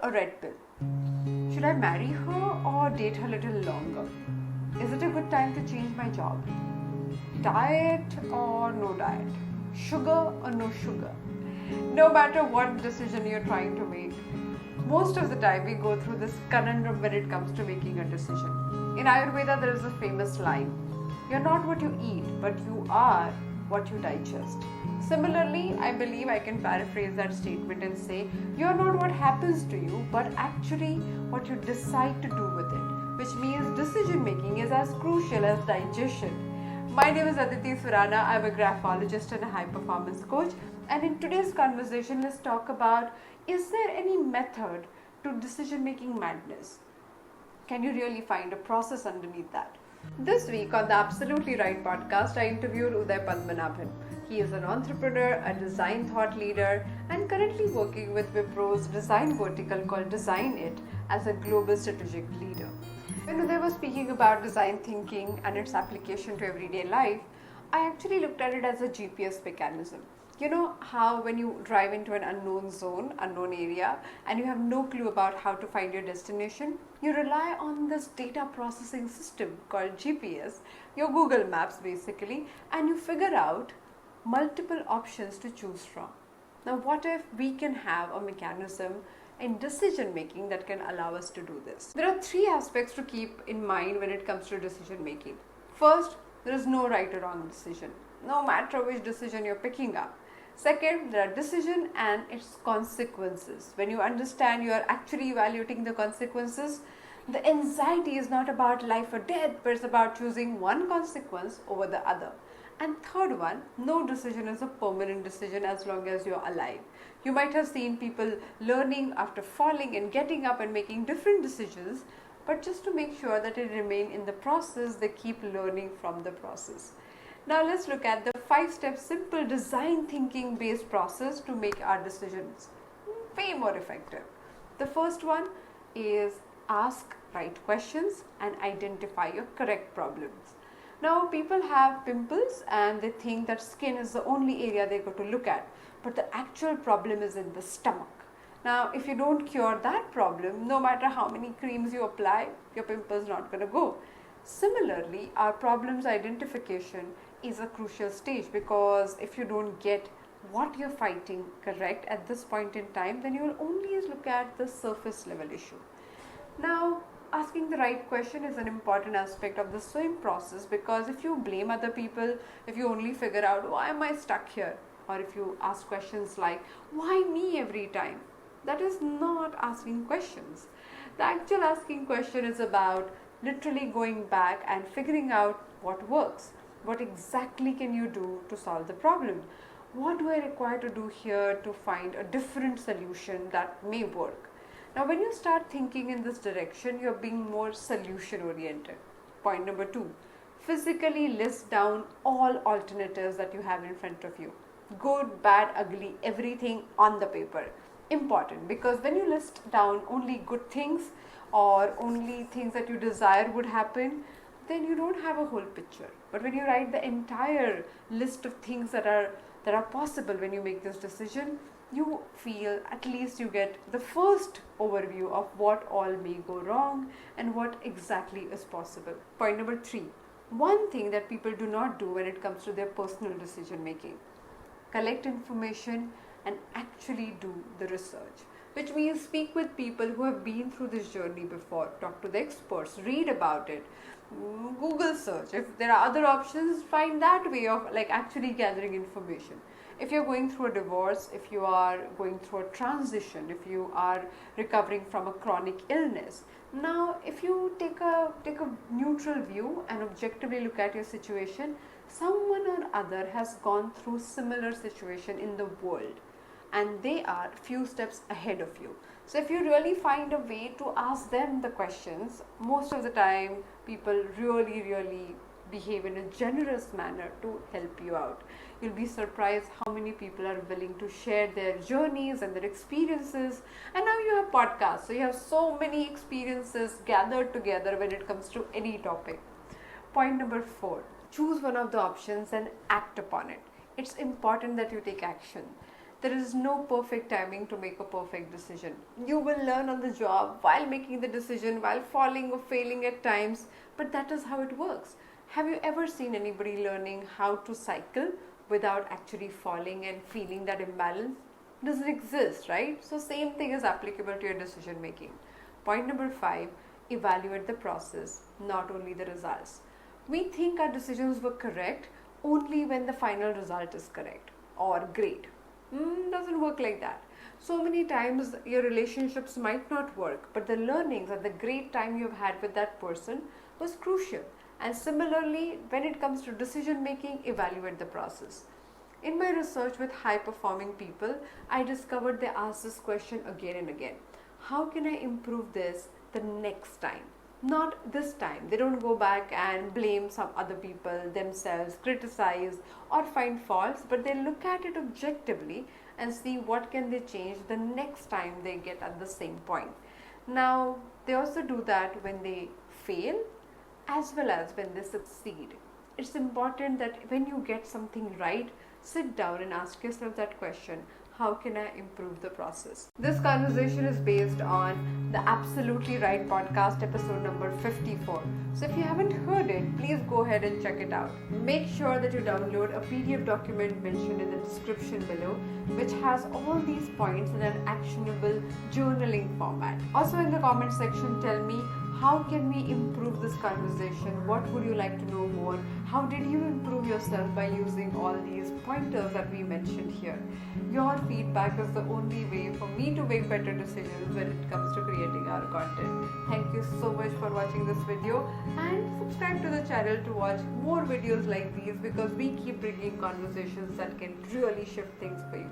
a red pill? Should I marry her or date her a little longer? Is it a good time to change my job? Diet or no diet? Sugar or no sugar? No matter what decision you're trying to make, most of the time we go through this conundrum when it comes to making a decision. In Ayurveda, there is a famous line: you're not what you eat, but you are what you digest. Similarly, I believe I can paraphrase that statement and say, you're not what happens to you, but actually what you decide to do with it, which means decision making is as crucial as digestion. My name is Aditi Surana. I'm a graphologist and a high performance coach. And in today's conversation, let's talk about, is there any method to decision making madness? Can you really find a process underneath that? This week on the Absolutely Right podcast, I interviewed Uday Padmanabhan. He is an entrepreneur, a design thought leader, and currently working with Wipro's design vertical called Design It as a global strategic leader. When Uday was speaking about design thinking and its application to everyday life, I actually looked at it as a GPS mechanism. You know how when you drive into an unknown zone, unknown area, and you have no clue about how to find your destination, you rely on this data processing system called GPS, your Google Maps basically, and you figure out multiple options to choose from. Now, what if we can have a mechanism in decision making that can allow us to do this? There are three aspects to keep in mind when it comes to decision making. First, there is no right or wrong decision, no matter which decision you're picking up. Second, there are decision and its consequences. When you understand you are actually evaluating the consequences, the anxiety is not about life or death, but it's about choosing one consequence over the other. And third one, no decision is a permanent decision as long as you're alive. You might have seen people learning after falling and getting up and making different decisions, but just to make sure that they remain in the process, they keep learning from the process. Now let's look at the 5-step simple design thinking based process to make our decisions way more effective. The first one is ask right questions and identify your correct problems. Now people have pimples and they think that skin is the only area they go to look at, but the actual problem is in the stomach. Now if you don't cure that problem, no matter how many creams you apply, your pimple is not going to go. Similarly, our problems identification is a crucial stage, because if you don't get what you're fighting correct at this point in time, then you will only look at the surface level issue. Now, asking the right question is an important aspect of the same process, because if you blame other people, if you only figure out why am I stuck here, or if you ask questions like why me every time, that is not asking questions. The actual asking question is about literally going back and figuring out what works. What exactly can you do to solve the problem? What do I require to do here to find a different solution that may work? Now, when you start thinking in this direction, you're being more solution oriented. Point number 2, physically list down all alternatives that you have in front of you. Good, bad, ugly, everything on the paper. Important, because when you list down only good things or only things that you desire would happen, then you don't have a whole picture. But when you write the entire list of things that are possible when you make this decision, you feel at least you get the first overview of what all may go wrong and what exactly is possible. Point number 3, one thing that people do not do when it comes to their personal decision making: collect information and actually do the research. Which means speak with people who have been through this journey before, talk to the experts, read about it, Google search. If there are other options, find that way of actually gathering information. If you're going through a divorce, if you are going through a transition, if you are recovering from a chronic illness, now if you take a neutral view and objectively look at your situation, someone or other has gone through similar situation in the world, and they are few steps ahead of you. So if you really find a way to ask them the questions, most of the time people really behave in a generous manner to help you out. You'll be surprised how many people are willing to share their journeys and their experiences. And now you have podcasts, so you have so many experiences gathered together when it comes to any topic. Point number 4, choose one of the options and act upon it. It's important that you take action. There is no perfect timing to make a perfect decision. You will learn on the job while making the decision, while falling or failing at times, but that is how it works. Have you ever seen anybody learning how to cycle without actually falling and feeling that imbalance? It doesn't exist, right? So same thing is applicable to your decision making. Point number 5, evaluate the process, not only the results. We think our decisions were correct only when the final result is correct or great. Doesn't work like that. So many times your relationships might not work, but the learnings and the great time you've had with that person was crucial. And similarly, when it comes to decision making, evaluate the process. In my research with high performing people, I discovered they ask this question again and again. How can I improve this the next time? Not this time. They don't go back and blame some other people, themselves, criticize or find faults, but they look at it objectively and see what can they change the next time they get at the same point. Now, they also do that when they fail as well as when they succeed. It's important that when you get something right, sit down and ask yourself that question. How can I improve the process? This conversation is based on the Absolutely Right podcast, episode number 54. So if you haven't heard it, please go ahead and check it out. Make sure that you download a PDF document mentioned in the description below, which has all these points in an actionable journaling format. Also in the comment section, tell me, how can we improve this conversation? What would you like to know more? How did you improve yourself by using all these pointers that we mentioned here? Your feedback is the only way for me to make better decisions when it comes to creating our content. Thank you so much for watching this video, and subscribe to the channel to watch more videos like these, because we keep bringing conversations that can really shift things for you.